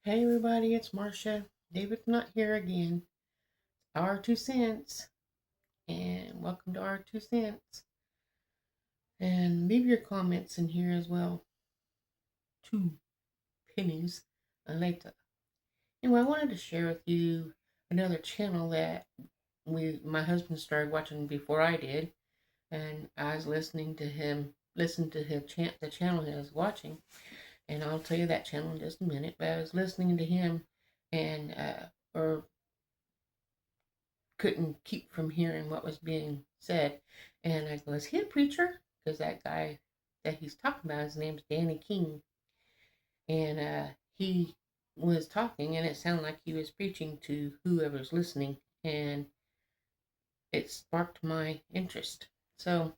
Hey everybody, it's Marcia. David's not here again. Our 2 cents, and welcome to our 2 cents. And leave your comments in here as well. 2 pennies later. Anyway, I wanted to share with you another channel that my husband started watching before I did, and I was listening to him, listen to the channel he was watching, and I'll tell you that channel in just a minute. But I was listening to him, and or couldn't keep from hearing what was being said. And I go, is he a preacher? Because that guy that he's talking about, his name's Danny King. And he was talking, and it sounded like he was preaching to whoever's listening. And it sparked my interest. So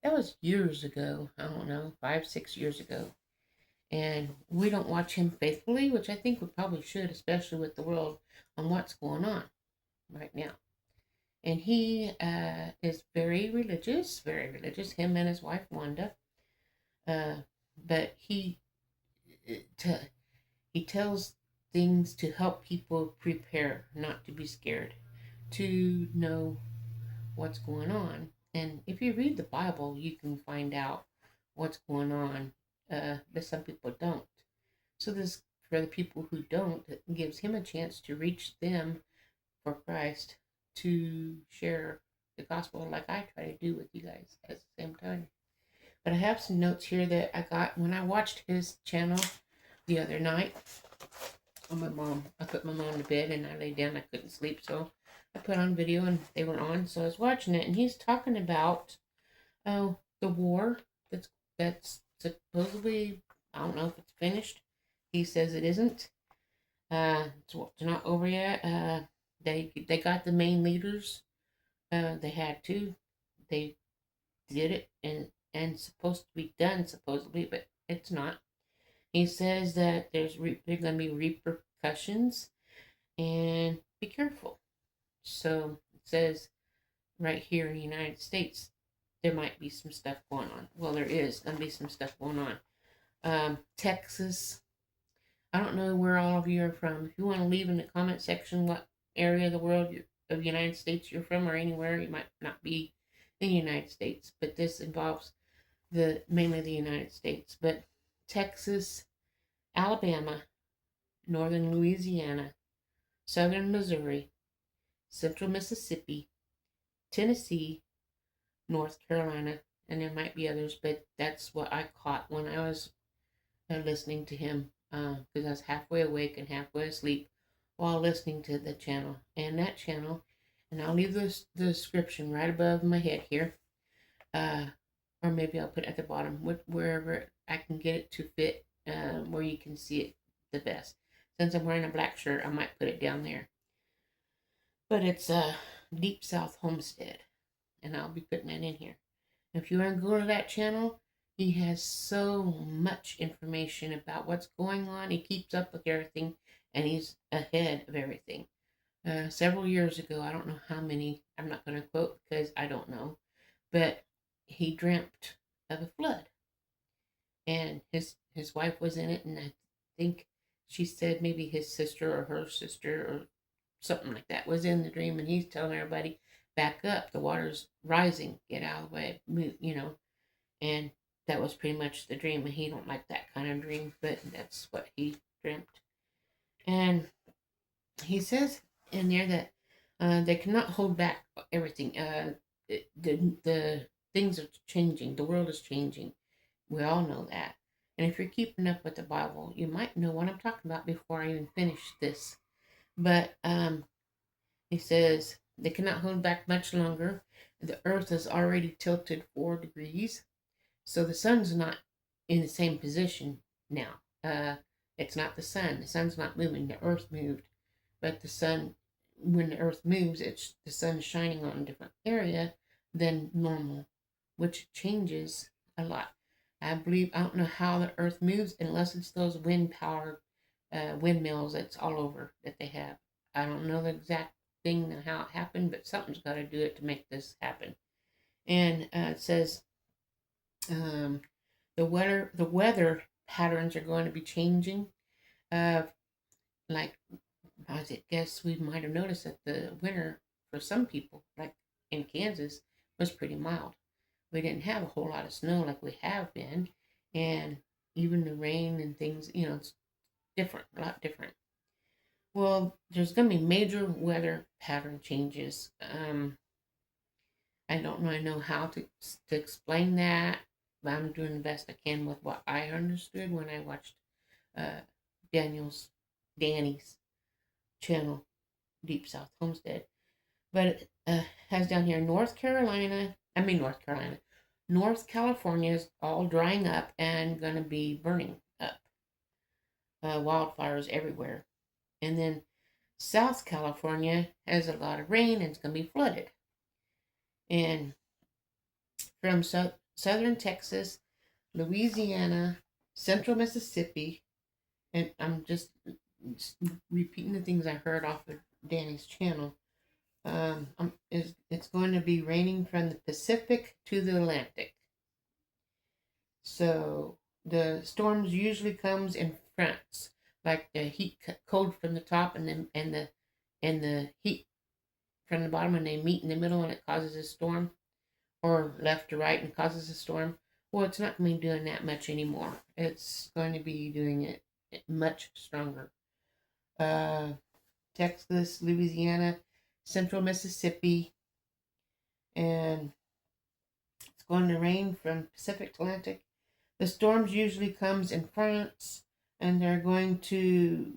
that was years ago. I don't know, 5, 6 years ago. And we don't watch him faithfully, which I think we probably should, especially with the world on what's going on right now. And he is very religious. Him and his wife Wanda. Uh, but t- he tells things to help people prepare, not to be scared, to know what's going on. And if you read the Bible, you can find out what's going on. But some people don't. So this, for the people who don't, it gives him a chance to reach them for Christ, to share the gospel like I try to do with you guys at the same time. But I have some notes here that I got when I watched his channel the other night. I put my mom to bed and I laid down. I couldn't sleep, so I put on video and they were on. So I was watching it, and he's talking about the war that's supposedly, I don't know if it's finished. He says it isn't. It's not over yet. They got the main leaders. They had to. They did it, and supposed to be done supposedly, but it's not. He says that there's going to be repercussions, and be careful. So it says right here in the United States there might be some stuff going on. Well, there is going to be some stuff going on. Texas. I don't know where all of you are from. If you want to leave in the comment section what area of the world of the United States you're from, or anywhere, you might not be in the United States, but this involves the mainly the United States. But Texas, Alabama, northern Louisiana, southern Missouri, central Mississippi, Tennessee, North Carolina, and there might be others, but that's what I caught when I was listening to him, because I was halfway awake and halfway asleep while listening to the channel. And that channel, and I'll leave the description right above my head here, uh, or maybe I'll put it at the bottom, wherever I can get it to fit, where you can see it the best. Since I'm wearing a black shirt, I might put it down there. But it's Deep South Homestead, and I'll be putting that in here. If you want to go to that channel, he has so much information about what's going on. He keeps up with everything, and he's ahead of everything. Several years ago, I don't know how many, I'm not going to quote because I don't know, but he dreamt of a flood, and his wife was in it, and I think she said maybe his sister or her sister or something like that was in the dream, and he's telling everybody, back up, the water's rising, get out of the way, move, and that was pretty much the dream. And he don't like that kind of dream, but that's what he dreamt. And he says in there that they cannot hold back everything. The things are changing. The world is changing. We all know that. And if you're keeping up with the Bible, you might know what I'm talking about before I even finish this. But he says they cannot hold back much longer. The earth is already tilted 4 degrees. So the sun's not in the same position now. It's not the sun. The sun's not moving. The earth moved. But the sun, when the earth moves, it's the sun shining on a different area than normal, which changes a lot. I don't know how the earth moves unless it's those wind powered windmills that's all over that they have. I don't know the exact thing and how it happened, but something's got to do it to make this happen. And it says um, the weather patterns are going to be changing. Uh, like I guess we might have noticed that the winter for some people, like in Kansas, was pretty mild. We didn't have a whole lot of snow like we have been, and even the rain and things, it's different, a lot different. Well, there's going to be major weather pattern changes. I don't really know how to explain that, but I'm doing the best I can with what I understood when I watched uh, Daniel's Danny's channel, Deep South Homestead. But it has down here North California is all drying up and gonna be burning up. Wildfires everywhere. And then South California has a lot of rain and it's gonna be flooded. And from southern Texas, Louisiana, central Mississippi, and I'm just repeating the things I heard off of Danny's channel. It's going to be raining from the Pacific to the Atlantic. So the storms usually comes in fronts, like the heat cold from the top and the heat from the bottom, and they meet in the middle and it causes a storm, or left to right and causes a storm. Well, it's not going to be doing that much anymore. It's going to be doing it much stronger. Uh, Texas, Louisiana, central Mississippi, and it's going to rain from Pacific to Atlantic. The storms usually comes in France, and they're going to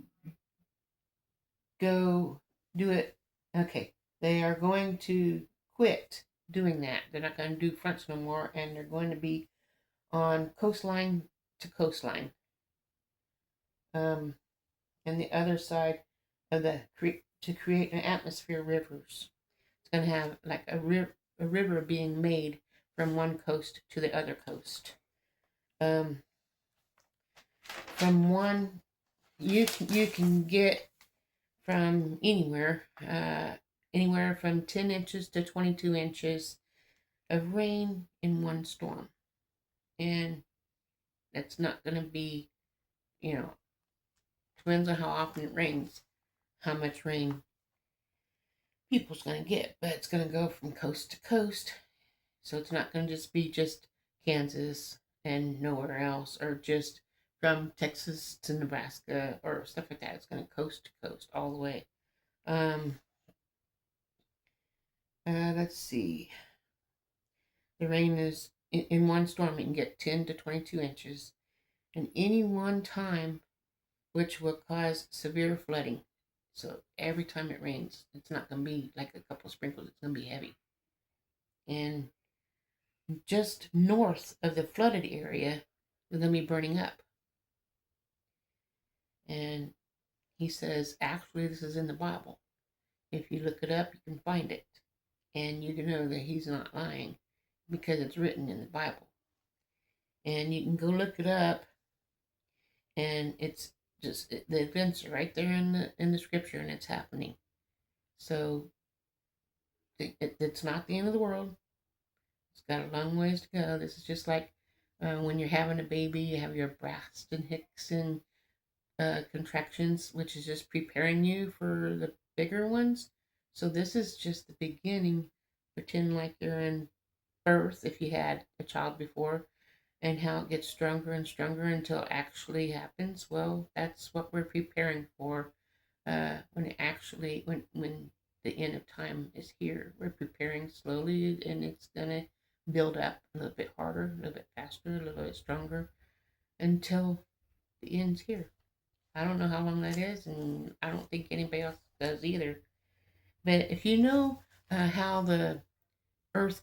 go do it. Okay, they are going to quit doing that. They're not going to do fronts no more, and they're going to be on coastline to coastline. And the other side of to create an atmosphere rivers. It's going to have like a river being made from one coast to the other coast. Um, from one, you can get from anywhere from 10 inches to 22 inches of rain in one storm, and that's not going to be, you know, depends on how often it rains, how much rain people's going to get, but it's going to go from coast to coast. So it's not going to just be just Kansas and nowhere else, or just from Texas to Nebraska or stuff like that. It's going to coast to coast all the way. Um, let's see. The rain is in one storm, it can get 10 to 22 inches, and any one time, which will cause severe flooding. So every time it rains, it's not going to be like a couple of sprinkles, it's going to be heavy. And just north of the flooded area, they're going to be burning up. And he says, actually, this is in the Bible. If you look it up, you can find it. And you can know that he's not lying because it's written in the Bible. And you can go look it up, and it's just the events are right there in the scripture, and it's happening. So it's not the end of the world. It's got a long ways to go. This is just like when you're having a baby, you have your Braxton Hickson contractions, which is just preparing you for the bigger ones. So this is just the beginning. Pretend like you're in birth if you had a child before, and how it gets stronger and stronger until it actually happens. Well, that's what we're preparing for when it actually when the end of time is here. We're preparing slowly, and it's gonna build up a little bit harder, a little bit faster, a little bit stronger until the end's here. I don't know how long that is, and I don't think anybody else does either. But if you know how the Earth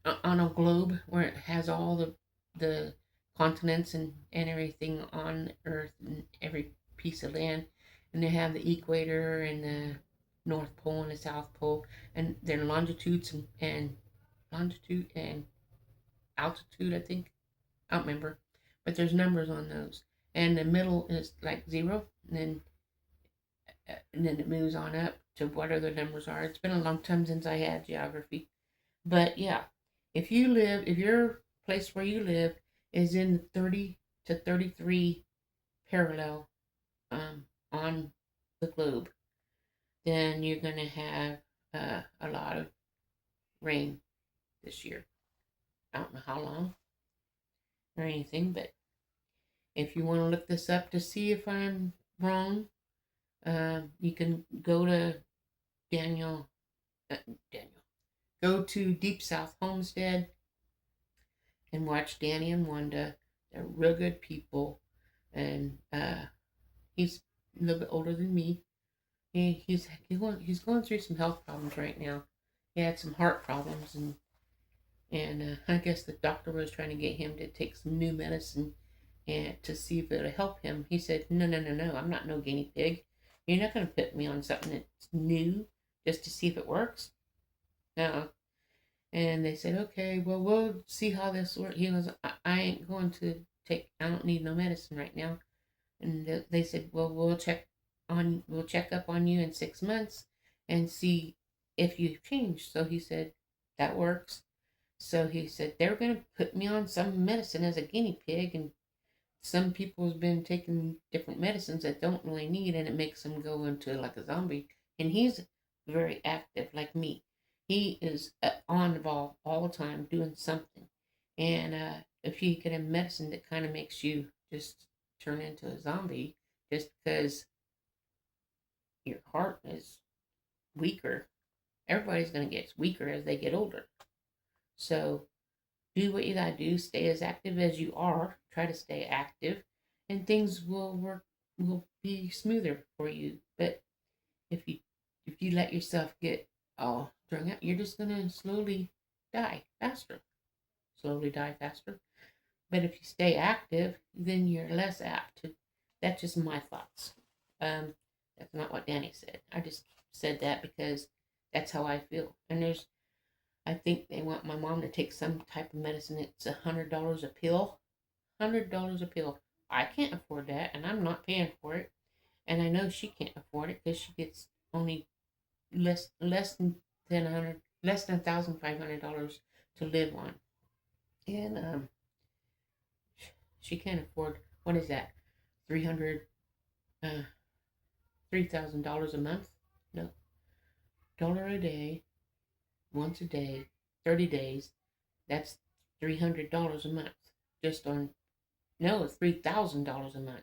on a globe, where it has all the continents and everything on Earth and every piece of land, and they have the equator and the North Pole and the South Pole, and their longitudes and longitude and altitude, I think. I don't remember, but there's numbers on those, and the middle is like zero, and then it moves on up to whatever the numbers are. It's been a long time since I had geography, but yeah, if your place where you live is in the 30 to 33 parallel on the globe, then you're going to have a lot of rain this year. I don't know how long or anything, but if you want to look this up to see if I'm wrong, you can go to Daniel. Daniel. Go to Deep South Homestead and watch Danny and Wanda. They're real good people, and he's a little bit older than me. He's going through some health problems right now. He had some heart problems, and I guess the doctor was trying to get him to take some new medicine and to see if it'll help him. He said, "No, no, no, no. I'm not no guinea pig. You're not going to put me on something that's new just to see if it works." No. And they said, "Okay, well, we'll see how this works." He goes, I ain't going to take. I don't need no medicine right now." And they said, "Well, we'll check up on you in 6 months and see if you've changed." So he said, "That works." So he said they're going to put me on some medicine as a guinea pig, and some people's been taking different medicines that don't really need, and it makes them go into like a zombie. And he's very active, like me. He is on the ball all the time, doing something. And if you get a medicine that kind of makes you just turn into a zombie, just because your heart is weaker, everybody's going to get weaker as they get older. So do what you gotta do. Stay as active as you are. Try to stay active, and things will be smoother for you. But if you if you let yourself get all strung out, you're just gonna slowly die faster. Slowly die faster. But if you stay active, then you're less apt to. That's just my thoughts. Um, that's not what Danny said. I just said that because that's how I feel. And I think they want my mom to take some type of medicine. It's $100 a pill. $100 a pill. I can't afford that, and I'm not paying for it. And I know she can't afford it because she gets only less than 100, less than $1,500 to live on, and she can't afford, what is that, 300, $3,000 a month? No, dollar a day, once a day, 30 days. That's $300 a month just on, no, $3,000 a month.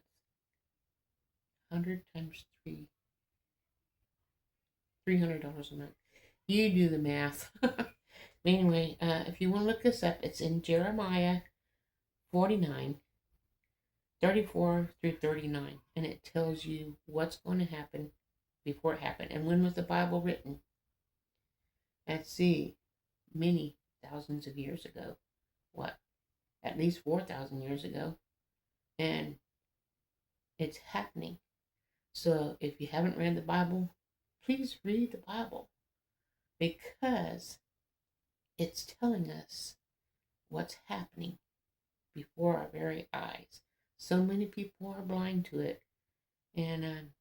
100 times 3, $300 a month. You do the math. Anyway, if you want to look this up, it's in Jeremiah 49, 34 through 39, and it tells you what's going to happen before it happened. And when was the Bible written? Let's see, many thousands of years ago. What? At least 4,000 years ago. And it's happening. So if you haven't read the Bible, please read the Bible, because it's telling us what's happening before our very eyes. So many people are blind to it. And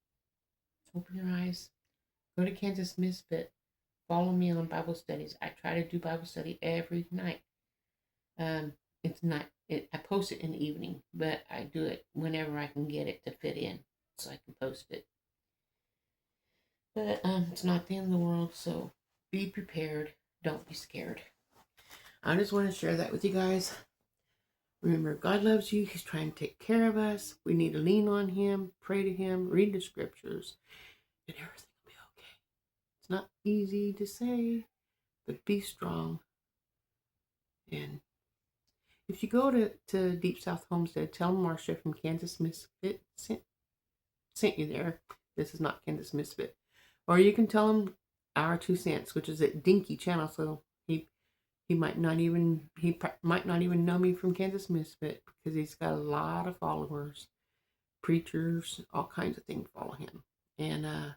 open your eyes. Go to Kansas Misfit. Follow me on Bible studies. I try to do Bible study every night. It's not. I post it in the evening, but I do it whenever I can get it to fit in, so I can post it. But it's not the end of the world, so be prepared. Don't be scared. I just want to share that with you guys. Remember, God loves you. He's trying to take care of us. We need to lean on Him, pray to Him, read the scriptures, and everything will be okay. It's not easy to say, but be strong. And if you go to Deep South Homestead, tell Marcia from Kansas Misfit sent you there. This is not Kansas Misfit. Or you can tell him our 2 cents, which is at Dinky Channel. So he might not even know me from Kansas Misfit, because he's got a lot of followers, preachers, all kinds of things follow him. And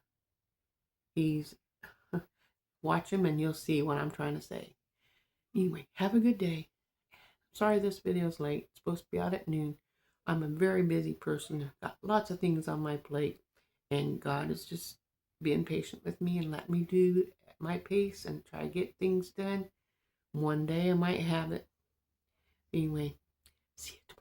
he's watch him and you'll see what I'm trying to say. Anyway, have a good day. Sorry this video's late. It's supposed to be out at noon. I'm a very busy person. I've got lots of things on my plate, and God is just being patient with me and let me do at my pace and try to get things done. One day I might have it. Anyway, see you tomorrow.